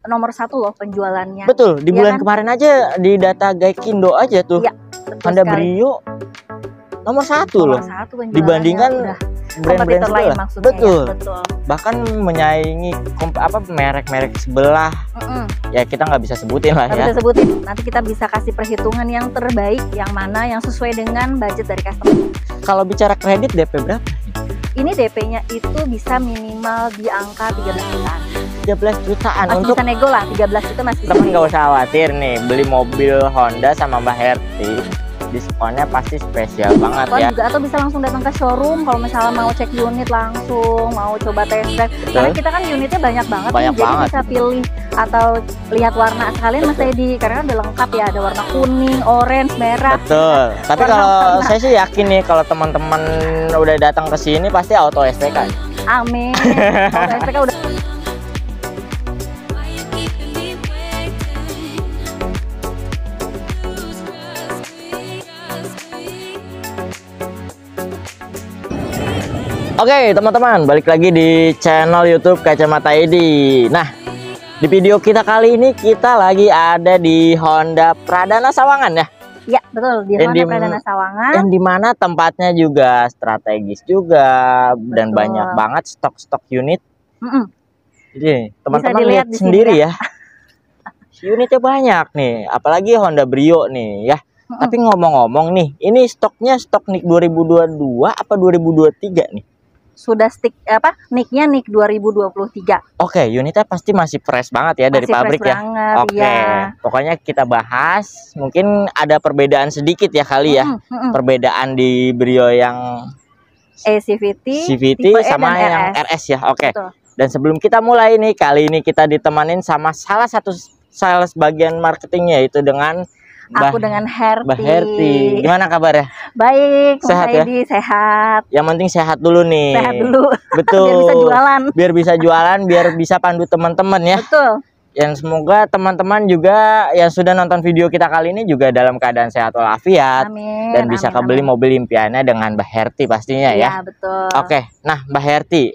nomor 1 loh penjualannya. Betul, di ya bulan kan? kemarin aja di data Gaikindo aja tuh. Iya, betul Honda sekali. Brio nomor 1 loh. Nomor 1 penjualannya. Dibandingkan udah brand-brand kompetitor lain sebelah. maksudnya. Betul. Ya, betul. Bahkan menyaingi merek-merek sebelah. Ya kita nggak bisa sebutin lah Nggak ya. bisa sebutin. Nanti kita bisa kasih perhitungan yang terbaik, yang mana yang sesuai dengan budget dari customer. Kalau bicara kredit DP berapa? Ini DP-nya itu bisa minimal di angka 13 jutaan. 13 jutaan Masih untuk bisa nego lah, 13 juta masih bisa. temen nggak usah khawatir nih, beli mobil Honda sama Mbak Herti, diskonnya pasti spesial banget ya. Juga, atau bisa langsung datang ke showroom kalau misalnya mau cek unit langsung, mau coba test drive. Karena kita kan unitnya banyak banget Banyak nih, jadi banget. bisa pilih atau lihat warna sekalian Mas Edi, karena kan udah lengkap ya, ada warna kuning, orange, merah. Betul. Tapi kalau Warna-warna. saya sih yakin nih kalau teman-teman udah datang ke sini pasti auto SPK. Amin. Auto SPK udah. Oke teman-teman, balik lagi di channel YouTube Kacamata Edi. Nah, di video kita kali ini kita lagi ada di Honda Pradana Sawangan ya. Ya betul, di Honda Pradana Sawangan. Yang dimana tempatnya juga strategis juga dan Betul. banyak banget stok-stok unit. Jadi teman-teman dilihat lihat di sendiri sini ya. Unitnya banyak nih, apalagi Honda Brio nih ya. Tapi ngomong-ngomong nih, ini stoknya stok NIK 2022 apa 2023 nih? Sudah NIK-nya NIK 2023. Oke, unitnya pasti masih fresh banget ya dari Masih pabrik fresh ya. banget, Oke, ya. pokoknya kita bahas. Mungkin ada perbedaan sedikit ya kali ya. Perbedaan di Brio yang CVT, CVT tipe E sama dan yang RS. RS ya. Oke. Betul. Dan sebelum kita mulai nih, kali ini kita ditemanin sama salah satu sales bagian marketingnya, yaitu dengan Aku dengan Herti. Mbak Herti. Gimana kabarnya? Baik, Sehat Mas Edi, sehat. Yang penting sehat dulu nih. Sehat dulu. Betul. Biar bisa jualan. Biar bisa jualan, biar bisa pandu teman-teman ya. Betul. Yang semoga teman-teman juga yang sudah nonton video kita kali ini juga dalam keadaan sehat walafiat. Amin. Dan bisa kebeli mobil impiannya dengan Mbak Herti pastinya ya. Iya, betul. Oke, nah Mbak Herti.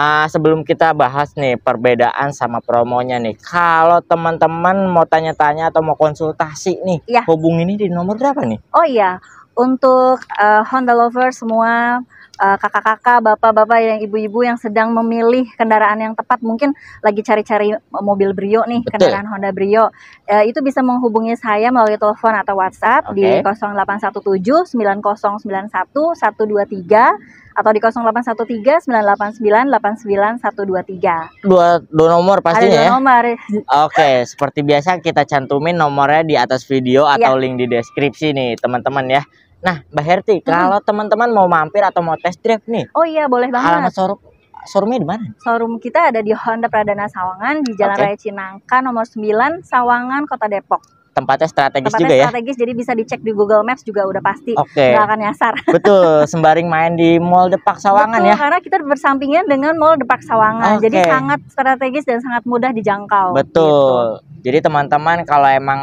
Sebelum kita bahas nih perbedaan sama promonya nih, kalau teman-teman mau tanya-tanya atau mau konsultasi nih, hubungin ini di nomor berapa nih? Oh iya, untuk Honda lover semua, kakak-kakak, bapak-bapak, yang ibu-ibu yang sedang memilih kendaraan yang tepat, mungkin lagi cari-cari mobil Brio nih, kendaraan Honda Brio, itu bisa menghubungi saya melalui telepon atau WhatsApp di 0817 9091 123 atau di 0813 989 89123. Dua nomor pastinya. Ada 2 nomor. Oke, seperti biasa kita cantumin nomornya di atas video atau link di deskripsi nih teman-teman ya. Nah Mbak Herti, kalau teman-teman mau mampir atau mau test drive nih, oh iya boleh banget. alamat showroomnya di mana? Showroom kita ada di Honda Pradana Sawangan di Jalan Raya Cinangka nomor 9 Sawangan, Kota Depok. Tempatnya strategis juga ya. Strategis, jadi bisa dicek di Google Maps juga udah pasti. Oke. Nggak akan nyasar. Betul, sembari main di Mall Depak Sawangan. Betul, ya. Karena kita bersampingan dengan Mall Depak Sawangan. Jadi sangat strategis dan sangat mudah dijangkau. Betul. Gitu. Jadi teman-teman kalau emang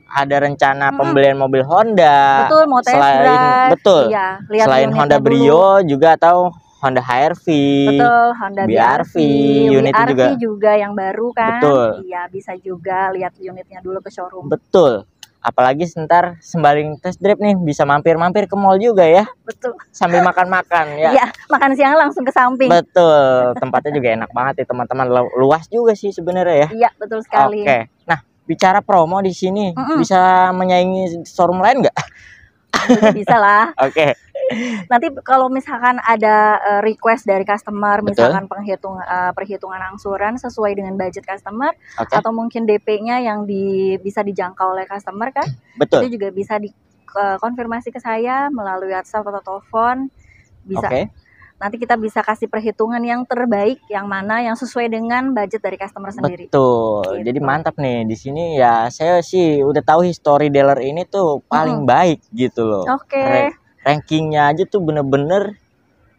ada rencana pembelian mobil Honda, betul, mau test drive, betul. Iya, lihat selain Honda Brio juga atau Honda HR-V, betul, Honda BR-V, unitnya juga yang baru kan. Betul. Iya, bisa juga lihat unitnya dulu ke showroom. Betul. Apalagi sebentar sembari test drive nih bisa mampir-mampir ke mall juga ya. Betul. Sambil makan-makan ya. Iya, makan siang langsung ke samping. Betul. Tempatnya juga enak banget ya teman-teman. Luas juga sih sebenarnya ya. Iya, betul sekali. Oke. Nah, bicara promo di sini bisa menyaingi showroom lain nggak? Bisa lah. Oke. Nanti kalau misalkan ada request dari customer, misalkan perhitungan angsuran sesuai dengan budget customer, atau mungkin DP-nya yang bisa dijangkau oleh customer kan, itu juga bisa dikonfirmasi ke saya melalui WhatsApp atau telepon, bisa. Nanti kita bisa kasih perhitungan yang terbaik, yang mana yang sesuai dengan budget dari customer sendiri. Betul. Gitu. Jadi mantap nih di sini ya. Saya sih udah tahu history dealer ini tuh paling baik gitu loh. Rankingnya aja tuh bener-bener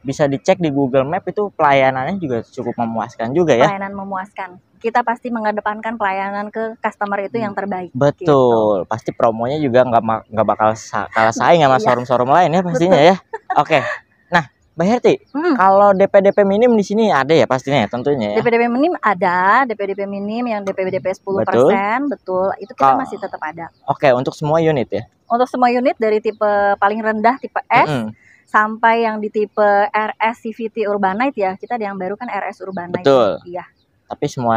bisa dicek di Google Map, itu pelayanannya juga cukup memuaskan juga ya. Pelayanan memuaskan. Kita pasti mengedepankan pelayanan ke customer itu yang terbaik. Betul. Gitu. Pasti promonya juga nggak bakal kalah saing sama showroom-showroom lain ya pastinya ya. Oke. Nah, Mbak Herti, kalau DP minim di sini ada ya pastinya ya, tentunya ya. DP minim ada, DP minim yang DP 10%, betul. Itu kita masih tetap ada. Oke, untuk semua unit ya. Untuk semua unit dari tipe paling rendah tipe S sampai yang di tipe RS CVT Urbanite ya. Kita ada yang baru kan RS Urbanite. Betul. Iya. Tapi semua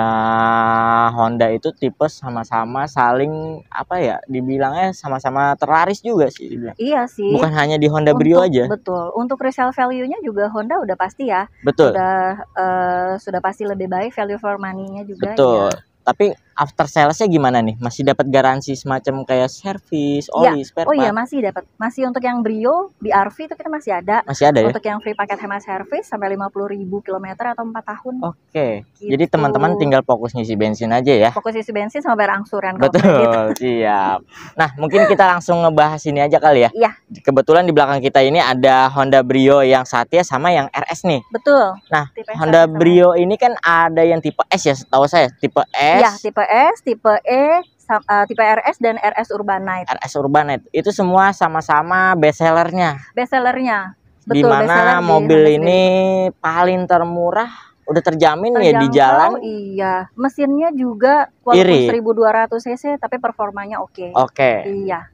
Honda itu tipe sama-sama saling apa ya, dibilangnya sama-sama terlaris juga sih dibilang. Iya sih. Bukan hanya di Honda Brio aja. Betul. Untuk resale value-nya juga Honda udah pasti ya. Betul. Sudah pasti lebih baik, value for money-nya juga. Betul. Ya. Tapi after sales-nya gimana nih? Masih dapat garansi semacam kayak servis, oli, spare part? Oh iya, masih dapat. Masih untuk yang Brio, BRV itu kita masih ada. Masih ada ya? Untuk yang free paket hemat servis sampai 50.000 km atau 4 tahun. Oke. Gitu. Jadi teman-teman tinggal fokus ngisi bensin aja ya? Fokus ngisi bensin sama bayar angsuran. Betul, siap. Nah, mungkin kita langsung ngebahas ini aja kali ya? Iya. Kebetulan di belakang kita ini ada Honda Brio yang Satya sama yang RS nih. Betul. Nah, Honda Brio ini kan ada yang tipe S ya, setahu saya. Tipe S. Iya, tipe S, tipe E, tipe RS dan RS Urbanite. RS Urbanite itu semua sama-sama best sellernya. Best sellernya. Betul. Dimana mobil ini paling termurah, udah terjamin ya di jalan. Iya. Mesinnya juga walaupun 1200 cc tapi performanya oke. Oke. Iya.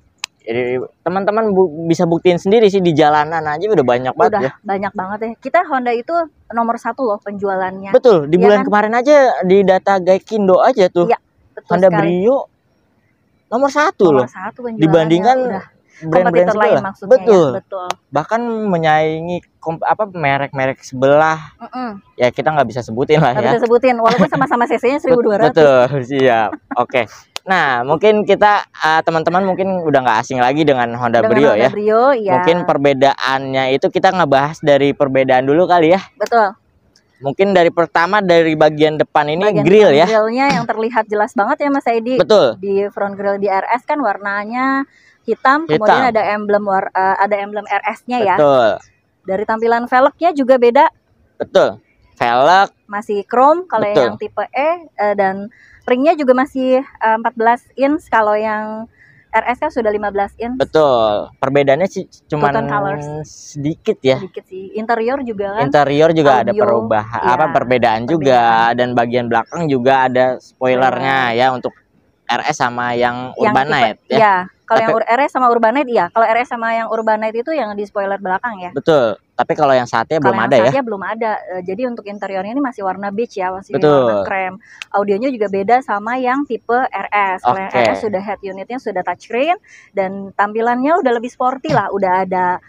Jadi teman-teman bisa buktiin sendiri sih, di jalanan aja udah banyak banget ya. Banyak banget ya. Kita Honda itu nomor 1 loh penjualannya. Betul. Di bulan kemarin aja di data Gaikindo aja tuh. Iya. Honda Brio nomor 1 loh. Dibandingkan brand-brand sebelah. Maksudnya. Betul. Ya, betul. Bahkan menyaingi merek-merek sebelah. Ya kita nggak bisa sebutin lah ya. Nggak bisa sebutin walaupun sama-sama cc-nya 1200. Betul, siap. Oke. Nah, mungkin kita teman-teman mungkin udah nggak asing lagi dengan Honda Brio ya. Ya. Mungkin perbedaannya itu kita ngebahas dari perbedaan dulu kali ya. Betul. Mungkin dari pertama dari bagian depan ini grill ya. Grillnya yang terlihat jelas banget ya Mas Edi. Betul. Di front grill di RS kan warnanya hitam. Kemudian ada emblem RS-nya ya. Betul. Dari tampilan velgnya juga beda. Betul. Velg masih chrome kalau yang tipe E, dan ringnya juga masih 14 inch kalau yang RS kan sudah 15 inch. Betul. Perbedaannya sih cuma sedikit ya. Sedikit sih. Interior juga kan. Interior juga ada perubahan, perbedaan juga, dan bagian belakang juga ada spoilernya ya untuk RS sama yang Urbanite ya. Iya. Kalau yang RS sama Urbanite iya. Kalau RS sama yang Urbanite itu yang di spoiler belakang ya. Betul. Tapi kalau yang Satya belum ada ya. Satya belum ada. Jadi untuk interiornya ini masih warna beige ya, masih warna krem. Audionya juga beda sama yang tipe RS. Kalau yang RS sudah head unitnya sudah touchscreen dan tampilannya udah lebih sporty lah. Udah ada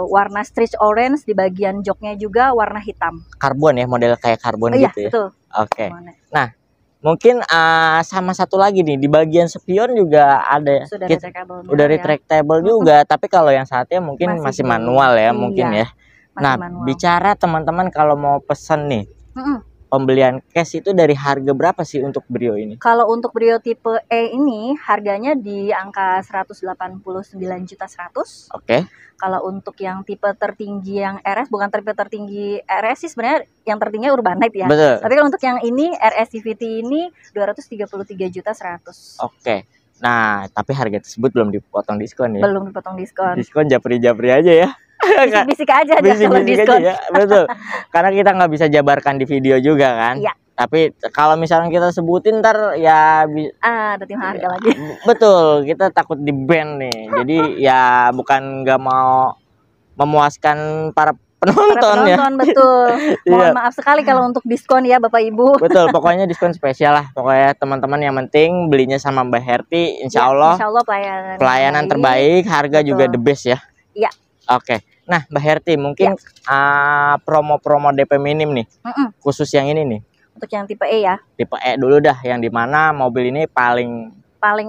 warna stretch orange di bagian joknya juga warna hitam. Karbon ya, model kayak karbon gitu ya. Betul. Oke. Nah, mungkin sama satu lagi nih di bagian spion juga ada udah retractable juga, tapi kalau yang Satya mungkin masih manual ya, mungkin ya. Nah, bicara teman-teman kalau mau pesen nih, pembelian cash itu dari harga berapa sih untuk Brio ini? Kalau untuk Brio tipe E ini harganya di angka 189.100.000. Oke. Kalau untuk yang tipe tertinggi yang RS, bukan tipe tertinggi RS sih sebenarnya, yang tertinggi Urbanite ya. Betul. Tapi kalau untuk yang ini RS CVT ini 233.100.000. Oke. Nah, tapi harga tersebut belum dipotong diskon ya? Belum dipotong diskon. Diskon japri-japri aja ya. Bisik-bisik aja kalau diskon. Aja ya. Betul. Karena kita nggak bisa jabarkan di video juga kan. Iya. Tapi kalau misalnya kita sebutin ntar ya ada tim harga lagi. Betul, kita takut di ban nih. Jadi ya bukan nggak mau memuaskan para penonton ya. Betul. Mohon maaf sekali kalau untuk diskon ya Bapak Ibu. Betul, pokoknya diskon spesial lah. Pokoknya teman-teman yang penting belinya sama Mbak Herti, insya Allah pelayanan terbaik, harga juga the best ya. Iya. Oke. Nah, Mbak Herti mungkin promo-promo DP minim nih. Khusus yang ini nih. Untuk yang tipe E ya. Tipe E dulu dah, yang dimana mobil ini paling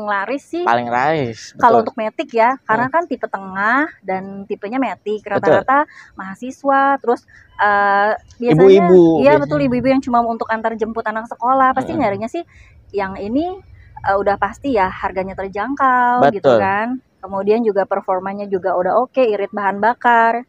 laris sih. Paling laris. Kalau untuk Matic ya, karena kan tipe tengah dan tipenya Matic, rata-rata mahasiswa, terus biasanya ibu-ibu. Iya betul, ibu-ibu yang cuma untuk antar jemput anak sekolah, pasti nyarinya sih yang ini udah pasti ya harganya terjangkau. Betul. Gitu kan. Kemudian juga performanya juga udah oke, irit bahan bakar.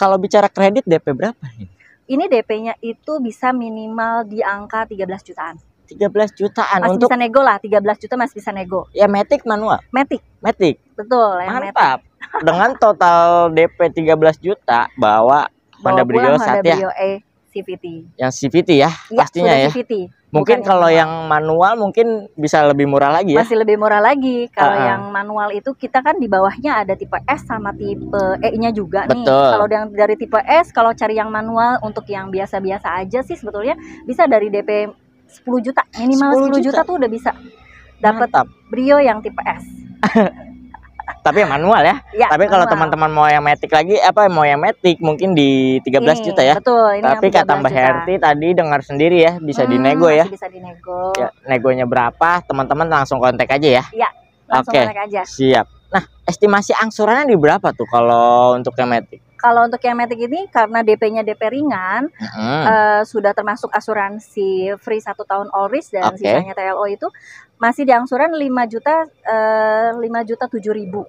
Kalau bicara kredit DP berapa nih? Ini DP-nya itu bisa minimal di angka 13 jutaan. 13 jutaan masih untuk bisa nego lah, 13 juta masih bisa nego. Ya Matic manual. Matic. Matic. Betul, mantap. Dengan total DP 13 juta bawa Honda Brio Satya. Brio E CVT. Yang CVT ya, pastinya ya. CVT. Mungkin kalau yang manual mungkin bisa lebih murah lagi ya. Masih lebih murah lagi. Kalau yang manual itu kita kan di bawahnya ada tipe S sama tipe E-nya juga nih. Kalau yang dari tipe S, kalau cari yang manual untuk yang biasa-biasa aja sih sebetulnya bisa dari DP 10 juta. Minimal 10 juta tuh udah bisa dapat Brio yang tipe S. Tapi yang manual ya. Tapi kalau teman-teman mau yang matic lagi, mau yang matic mungkin di 13 juta ya. Betul. Tapi kata Mbak Herti tadi dengar sendiri ya, bisa dinego ya. Bisa dinego. Ya, negonya berapa? Teman-teman langsung kontak aja ya. Iya. Langsung kontak aja. Siap. Nah, estimasi angsurannya di berapa tuh kalau untuk yang matic? Kalau untuk yang matic ini karena DP-nya DP ringan, sudah termasuk asuransi free 1 tahun all risk dan sisanya TLO itu masih di angsuran 5.007.000.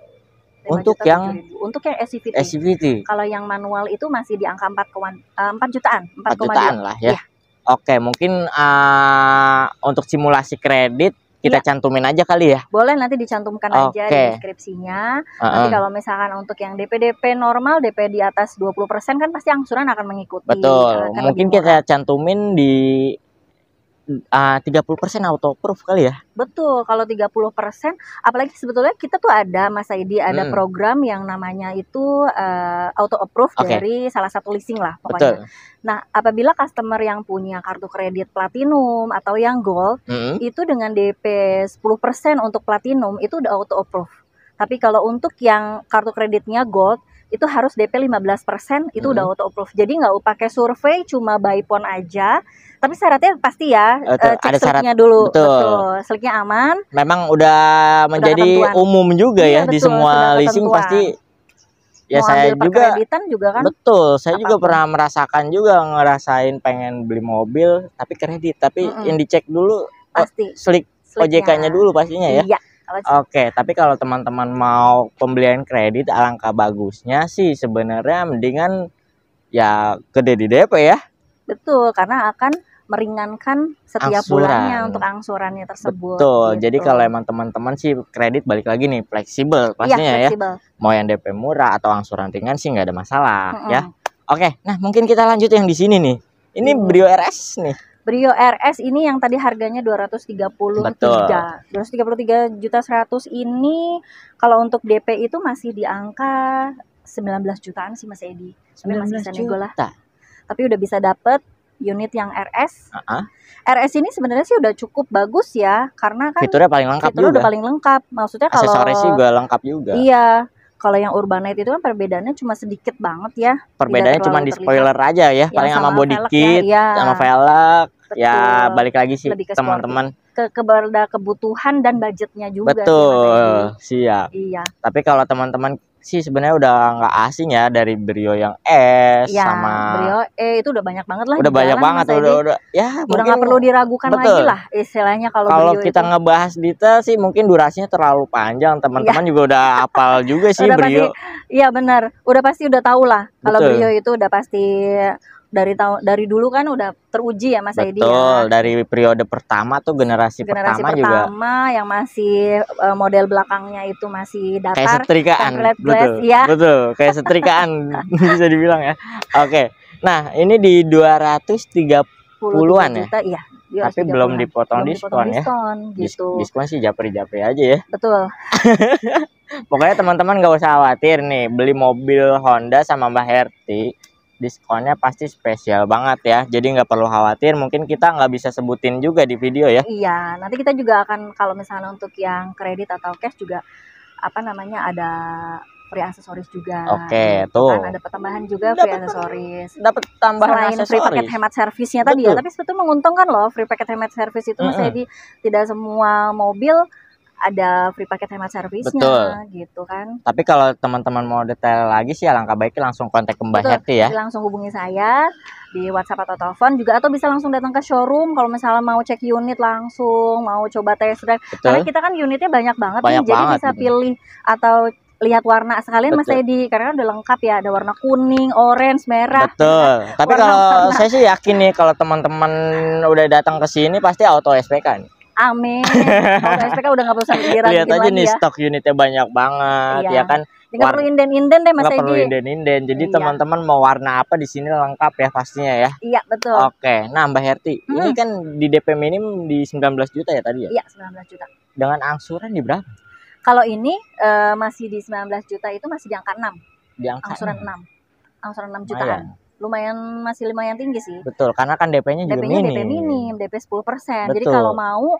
Untuk yang SCVT. Kalau yang manual itu masih di angka 4 jutaan, 4 jutaan lah ya. Oke, mungkin untuk simulasi kredit kita cantumin aja kali ya. Boleh, nanti dicantumkan aja di deskripsinya. Nanti kalau misalkan untuk yang DP normal, DP di atas 20% kan pasti angsuran akan mengikuti. Betul. Mungkin kita cantumin di 30% auto approve kali ya. Betul, kalau 30%, apalagi sebetulnya kita tuh ada Mas Aidi, ada program yang namanya itu auto approve dari salah satu leasing lah pokoknya. Nah, apabila customer yang punya kartu kredit platinum atau yang gold, itu dengan DP 10% untuk platinum itu udah auto approve. Tapi kalau untuk yang kartu kreditnya gold itu harus DP 15%, itu udah auto approve. Jadi nggak pakai survei, cuma by phone aja. Tapi syaratnya pasti ya, cek seliknya dulu. Betul. Seliknya aman. Memang udah menjadi umum juga ya di semua leasing pasti. Ya mau saya juga kan. Betul, saya juga pernah merasakan juga, ngerasain pengen beli mobil tapi kredit, tapi yang dicek dulu pasti selik OJK-nya dulu pastinya ya. Iya. Oke, tapi kalau teman-teman mau pembelian kredit, alangkah bagusnya sih sebenarnya mendingan ya gede di DP ya. Betul, karena akan meringankan setiap bulannya untuk angsurannya tersebut. Betul. Jadi kalau emang teman-teman sih kredit balik lagi nih fleksibel pastinya ya. Mau yang DP murah atau angsuran ringan sih nggak ada masalah ya. Oke, nah mungkin kita lanjut yang di sini nih. Ini Brio RS nih. Brio RS ini yang tadi harganya 233. 233.100.000 ini kalau untuk DP itu masih di angka 19 jutaan sih Mas Edi. Tapi masih bisa nego lah. Tapi udah bisa dapet unit yang RS. RS ini sebenarnya sih udah cukup bagus ya, karena kan fiturnya paling lengkap juga. Udah paling lengkap. Maksudnya kalau aksesoris juga lengkap juga. Iya. Kalau yang Urbanite itu kan perbedaannya cuma sedikit banget ya. Perbedaannya cuma di spoiler aja ya, paling sama body kit, sama velg. Ya balik lagi sih teman-teman. Kebutuhan dan budgetnya juga. Betul, siap. Iya. Tapi kalau teman-teman sih sebenarnya udah nggak asing ya dari Brio yang S sama Brio E itu udah banyak banget lah. Udah banyak banget, udah ya udah nggak perlu diragukan lagi lah istilahnya kalau kita ngebahas detail sih mungkin durasinya terlalu panjang, teman-teman juga udah hafal juga sih Brio. Iya benar, udah pasti udah tahu lah kalau Brio itu udah pasti dari dulu kan udah teruji ya Mas Aidi ya. Betul, dari periode pertama tuh generasi pertama juga yang masih model belakangnya itu masih datar kayak setrikaan. Betul, kayak setrikaan bisa dibilang ya. Oke. Nah, ini di 230-an ya. Iya. Tapi belum dipotong diskon ya. Gitu. Diskon sih japri-japri aja ya. Betul. Pokoknya teman-teman gak usah khawatir nih, beli mobil Honda sama Mbak Herti diskonnya pasti spesial banget ya. Jadi nggak perlu khawatir, mungkin kita nggak bisa sebutin juga di video ya. Iya, nanti kita juga akan kalau misalnya untuk yang kredit atau cash juga ada free aksesoris juga. Oke, tuh. Kan ada pertambahan juga free aksesoris. Dapat tambahan aksesoris. Free paket hemat servisnya tadi ya, tapi sebetulnya menguntungkan loh free paket hemat servis itu. Jadi tidak semua mobil ada free paket hemat servisnya gitu kan. Tapi kalau teman-teman mau detail lagi sih alangkah baiknya langsung kontak ke Mbak Herti ya. Langsung hubungi saya di WhatsApp atau telepon juga, atau bisa langsung datang ke showroom kalau misalnya mau cek unit langsung, mau coba test drive. Karena kita kan unitnya banyak banget nih, jadi bisa pilih atau lihat warna sekalian Mas Edi, karena udah lengkap ya, ada warna kuning, orange, merah. Betul. Tapi kalau saya sih yakin nih kalau teman-teman udah datang ke sini pasti auto SPK nih. Amin. Kalau SPK udah nggak usah diraguin Lihat aja lagi nih ya. stok unitnya banyak banget ya kan. Nggak perlu inden-inden deh Mas Nggak perlu Edi. inden-inden. Jadi teman-teman mau warna apa di sini lengkap ya pastinya ya. Iya betul. Oke, nah Mbak Herti, ini kan di DP minim di 19 juta ya tadi ya? Iya 19 juta. Dengan angsuran di berapa? Kalau ini masih di 19 juta itu masih di angka 6. Di angka angsuran 6. Angsuran 6 jutaan. Masih lumayan tinggi sih. Betul, karena kan DP-nya juga minim. DP minim, DP 10%. Jadi kalau mau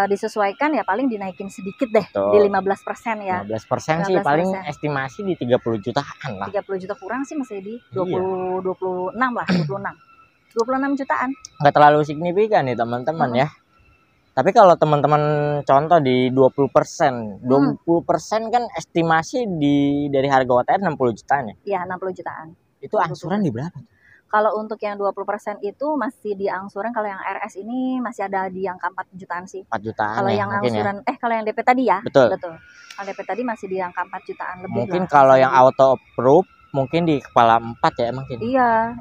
disesuaikan ya paling dinaikin sedikit deh. Betul. Di 15% ya. 15% sih paling estimasi di 30 jutaan lah. 30 juta kurang sih masih di 26 lah, 26 jutaan. Nggak terlalu signifikan nih teman-teman ya. Tapi kalau teman-teman contoh di 20%, 20% kan estimasi dari harga OTR 60 jutaan ya? Iya, 60 jutaan. Itu angsuran di berapa? Kalau untuk yang 20% itu masih di angsuran, kalau yang RS ini masih ada di angka 4 jutaan sih. 4 jutaan. Kalau yang angsuran kalau yang DP tadi ya? Betul. Kalau DP tadi masih di angka 4 jutaan lebih. Mungkin kalau yang auto approve mungkin di kepala 4 ya mungkin.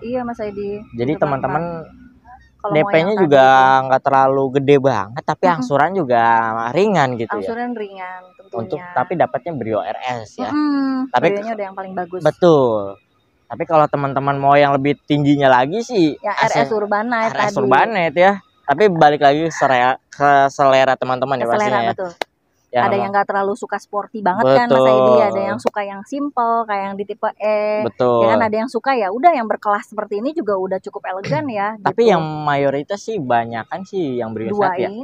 Iya Mas Edi. Jadi teman-teman DP-nya juga nggak terlalu gede banget, tapi angsuran juga ringan gitu ya. Angsuran ringan tentunya. Tapi dapatnya Brio RS ya. Tapi Brio-nya udah yang paling bagus. Betul. Tapi kalau teman-teman mau yang lebih tingginya lagi sih ya RS Urbanite RS Urbanite ya. Tapi balik lagi ke selera teman-teman ya pastinya ya. Betul. Ada yang nggak terlalu suka sporty banget kan Mas Edi, ada yang suka yang simple kayak yang di tipe E. Betul. Ya kan ada yang suka ya udah yang berkelas seperti ini juga udah cukup elegan ya. Tapi yang mayoritas sih banyak kan sih yang Brio 1 ya. Iya, yang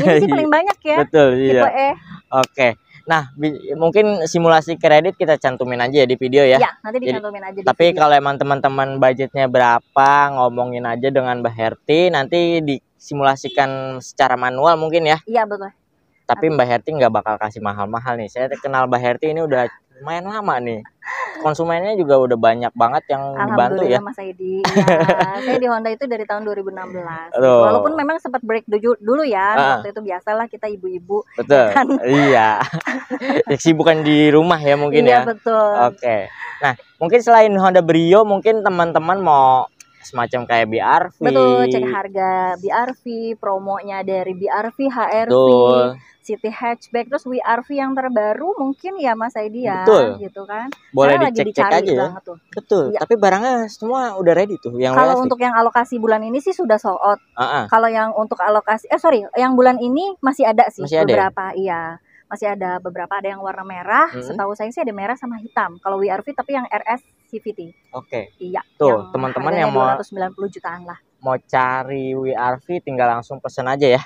ini sih paling banyak ya. Betul, tipe E. Oke. Nah, mungkin simulasi kredit kita cantumin aja ya di video ya. Iya, nanti dicantumin aja di Tapi video. kalau emang teman-teman budgetnya berapa, ngomongin aja dengan Mbak Herti, nanti disimulasikan secara manual mungkin ya. Iya, betul. Tapi Mbak Herti nggak bakal kasih mahal-mahal nih. Saya kenal Mbak Herti ini udah lumayan lama nih. Konsumennya juga udah banyak banget yang dibantu ya. Mas Edi. Ya, saya di Honda itu dari tahun 2016. Walaupun memang sempat break dulu ya. Waktu itu biasalah kita ibu-ibu. Betul. Kan? Iya. Sibukan di rumah ya mungkin ya. Iya betul. Oke. Nah mungkin selain Honda Brio mungkin teman-teman mau semacam kayak BRV. Betul, cek harga BRV, promonya dari BRV, HRV, City Hatchback, terus WRV yang terbaru mungkin ya Mas Edi ya. Betul. Gitu kan. Boleh dicek-cek aja ya. Tuh. Betul, ya. Tapi barangnya semua udah ready tuh. Kalau untuk yang alokasi bulan ini sih sudah sold out. Kalau yang untuk alokasi, yang bulan ini masih ada sih beberapa, iya. Masih ada beberapa, ada yang warna merah, setahu saya sih ada merah sama hitam. Kalau WRV tapi yang RS CVT. Oke. Iya. Tuh, teman-teman yang mau 290 jutaan lah. Mau cari WRV tinggal langsung pesen aja ya.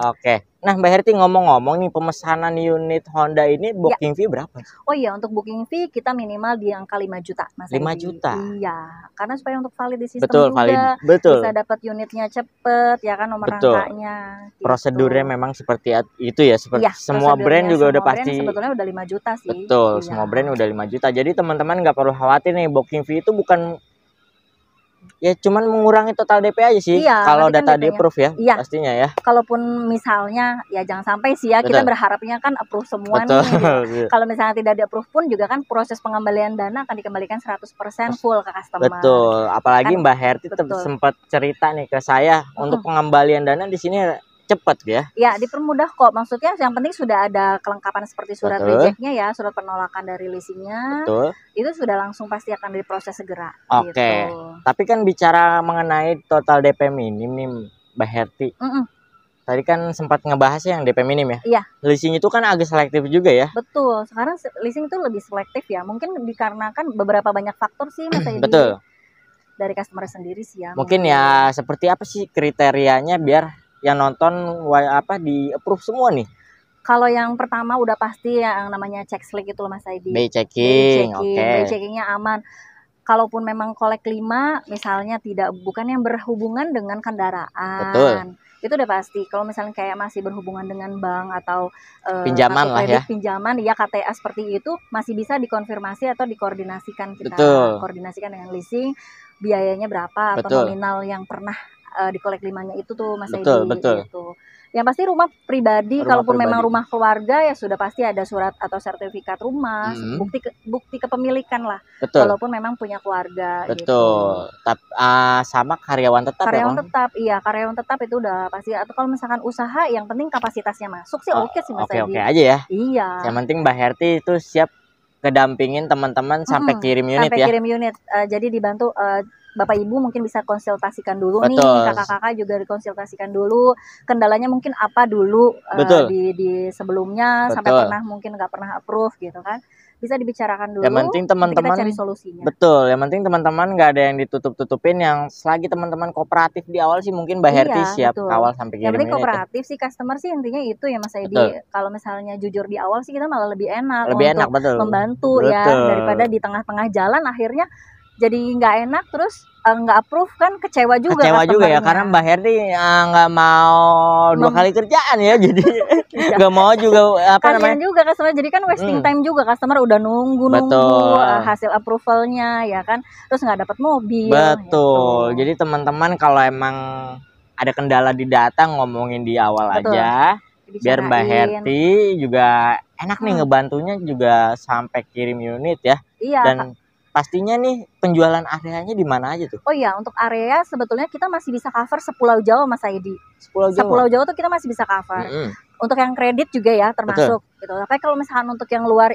Oke. Nah, Mbak Herti ngomong-ngomong nih pemesanan unit Honda ini booking fee berapa? Oh iya, untuk booking fee kita minimal di angka 5 juta, Mas. 5 juta. Iya, karena supaya untuk valid di sistem juga bisa dapat unitnya cepet ya kan, nomor rangkanya. Gitu. Prosedurnya memang seperti itu ya, seperti semua brand juga udah pasti. Sebetulnya udah 5 juta sih. Betul, semua brand udah 5 juta. Jadi teman-teman nggak perlu khawatir nih, booking fee itu bukan ya cuman mengurangi total DP aja sih. Kalau data di approve ya, pastinya ya. Kalaupun misalnya ya jangan sampai sih ya, kita berharapnya kan approve semua nih. Gitu. Kalau misalnya tidak di approve pun juga kan proses pengembalian dana akan dikembalikan 100% full ke customer. Betul. Apalagi Mbak Herti sempat cerita nih ke saya untuk pengembalian dana di sini cepat ya. Ya, dipermudah kok. Maksudnya yang penting sudah ada kelengkapan seperti surat rejectnya ya, surat penolakan dari leasingnya. Betul. Itu sudah langsung pasti akan diproses segera. Oke. Gitu. Tapi kan bicara mengenai total DP minim nih Mbak Herti. Tadi kan sempat ngebahas yang DP minim ya. Iya. Leasing itu kan agak selektif juga ya. Betul. Sekarang leasing itu lebih selektif ya. Mungkin dikarenakan beberapa banyak faktor sih Mas Edi. Betul. Dari customer sendiri sih ya. Mungkin ya seperti apa sih kriterianya biar yang nonton di approve semua nih? Kalau yang pertama udah pasti yang namanya check slick itu loh Mas Edi. Bay checking, oke. Bay checkingnya aman. Kalaupun memang kolek 5 misalnya bukan yang berhubungan dengan kendaraan. Betul. Itu udah pasti. Kalau misalnya kayak masih berhubungan dengan bank atau pinjaman lah ya. Pinjaman ya KTA seperti itu masih bisa dikonfirmasi atau dikoordinasikan kita. Betul. Koordinasikan dengan leasing, biayanya berapa atau nominal yang pernah di kolek 5-nya itu tuh Mas Edi. Betul. Gitu. Yang pasti rumah pribadi, kalaupun memang rumah keluarga ya sudah pasti ada surat atau sertifikat rumah, bukti kepemilikan lah. Betul. Walaupun memang punya keluarga. Betul. Gitu. Sama karyawan tetap. Karyawan tetap, iya karyawan tetap itu udah pasti. Atau kalau misalkan usaha, yang penting kapasitasnya masuk sih oke sih Mas Edi. Oke aja ya. Iya. Yang penting Mbak Herti itu siap kedampingin teman-teman sampai kirim unit sampai kirim unit. Jadi dibantu. Bapak Ibu mungkin bisa konsultasikan dulu. Betul. Nih kakak-kakak juga dikonsultasikan dulu kendalanya mungkin apa dulu di sebelumnya. Betul. Sampai pernah mungkin nggak pernah approve gitu kan, bisa dibicarakan dulu. Yang penting teman-teman kita cari solusinya. Betul, yang penting teman-teman nggak ada yang ditutup-tutupin. Yang selagi teman-teman kooperatif di awal sih mungkin Mbak Herti siap kawal sampai kirim. Yang penting kooperatif sih customer sih, intinya itu ya Mas Edi. Kalau misalnya jujur di awal sih kita malah lebih enak untuk membantu ya, daripada di tengah-tengah jalan akhirnya jadi nggak enak, terus nggak approve kan, kecewa juga ya, karena Mbak Herti nggak mau dua kali kerjaan ya, jadi nggak mau juga kasian juga customer, jadi kan wasting time juga, customer udah nunggu hasil approvalnya ya kan, terus nggak dapat mobil. Betul. Gitu. Jadi teman-teman kalau emang ada kendala di data ngomongin di awal aja, biar Mbak Herti juga enak nih ngebantunya juga sampai kirim unit ya. Iya. Dan pastinya nih penjualan areanya di mana aja tuh? Oh iya, untuk area sebetulnya kita masih bisa cover sepulau Jawa Mas Aidi. Sepulau Jawa tuh kita masih bisa cover. Untuk yang kredit juga ya termasuk. Gitu. Tapi kalau misalkan untuk yang luar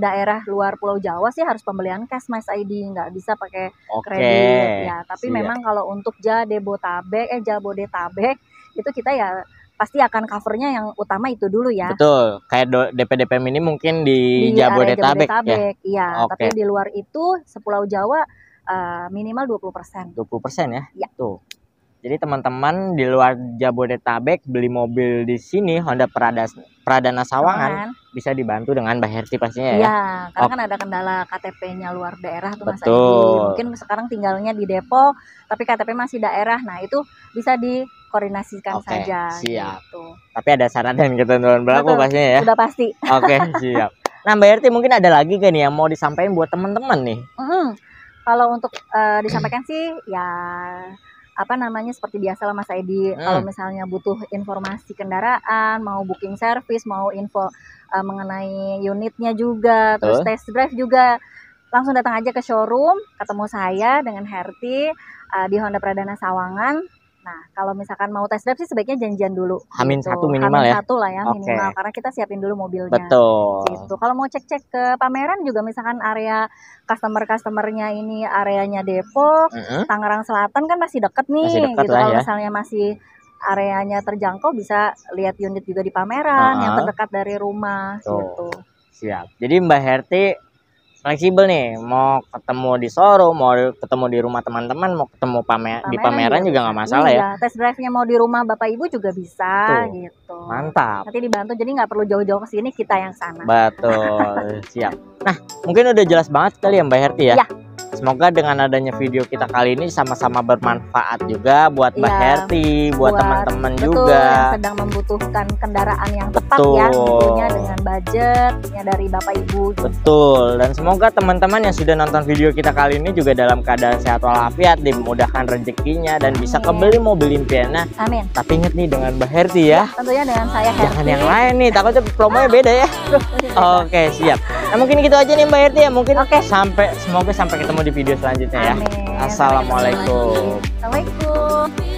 daerah luar Pulau Jawa sih harus pembelian cash Mas Aidi, nggak bisa pakai kredit ya. Tapi memang kalau untuk Jabodetabek itu kita ya pasti akan covernya yang utama itu dulu ya. Betul, kayak DP mini mungkin di Jabodetabek ya. Iya, tapi di luar itu sepulau Jawa minimal 20%. 20% ya? Iya. Tuh. Jadi teman-teman di luar Jabodetabek beli mobil di sini Honda Pradana Sawangan bisa dibantu dengan Mbak Herti pastinya ya. Iya, karena kan ada kendala KTP-nya luar daerah tuh Mas Edi. Mungkin sekarang tinggalnya di Depok, tapi KTP masih daerah. Nah, itu bisa dikoordinasikan saja. Siap. Gitu. Tapi ada syarat dan ketentuan berlaku pastinya ya. Sudah pasti. Siap. Nah, Mbak Herti mungkin ada lagi kan yang mau disampaikan buat teman-teman nih? Kalau untuk disampaikan sih ya seperti biasa lah Mas Edi. Kalau misalnya butuh informasi kendaraan, mau booking service, mau info mengenai unitnya juga, terus test drive juga, langsung datang aja ke showroom, ketemu saya dengan Herti di Honda Pradana Sawangan. Nah, kalau misalkan mau test drive sih sebaiknya janjian dulu. Hamin satu minimal ya? Hamin satu lah ya minimal, karena kita siapin dulu mobilnya. Betul. Gitu. Kalau mau cek-cek ke pameran juga, misalkan area customer-customernya ini areanya Depok, Tangerang Selatan kan masih deket nih. Masih deket gitu. Kalau misalnya masih areanya terjangkau, bisa lihat unit juga di pameran yang terdekat dari rumah. Gitu. Siap. Jadi Mbak Herti fleksibel nih, mau ketemu di showroom, mau ketemu di rumah teman-teman, mau ketemu di pameran juga nggak masalah ya. Test drive-nya mau di rumah Bapak Ibu juga bisa. Gitu. Mantap. Nanti dibantu, jadi nggak perlu jauh-jauh ke sini, kita yang sana. Betul. Siap. Nah, mungkin udah jelas banget kali ya Mbak Herti ya. Semoga dengan adanya video kita kali ini sama-sama bermanfaat juga buat Mbak Herti, buat teman-teman juga yang sedang membutuhkan kendaraan yang tepat ya, tentunya dengan budgetnya dari Bapak Ibu. Betul. Dan semoga teman-teman yang sudah nonton video kita kali ini juga dalam keadaan sehat walafiat, dimudahkan rezekinya dan bisa kebeli mobil impiannya. Amin. Tapi ingat nih dengan Mbak Herti ya. Tentunya dengan saya Herti. Jangan yang lain nih, takutnya promonya beda ya. Oke, siap. Nah, mungkin gitu aja nih Mbak Herti ya. Mungkin semoga sampai ketemu di video selanjutnya ya. Amin. Assalamualaikum. Assalamualaikum.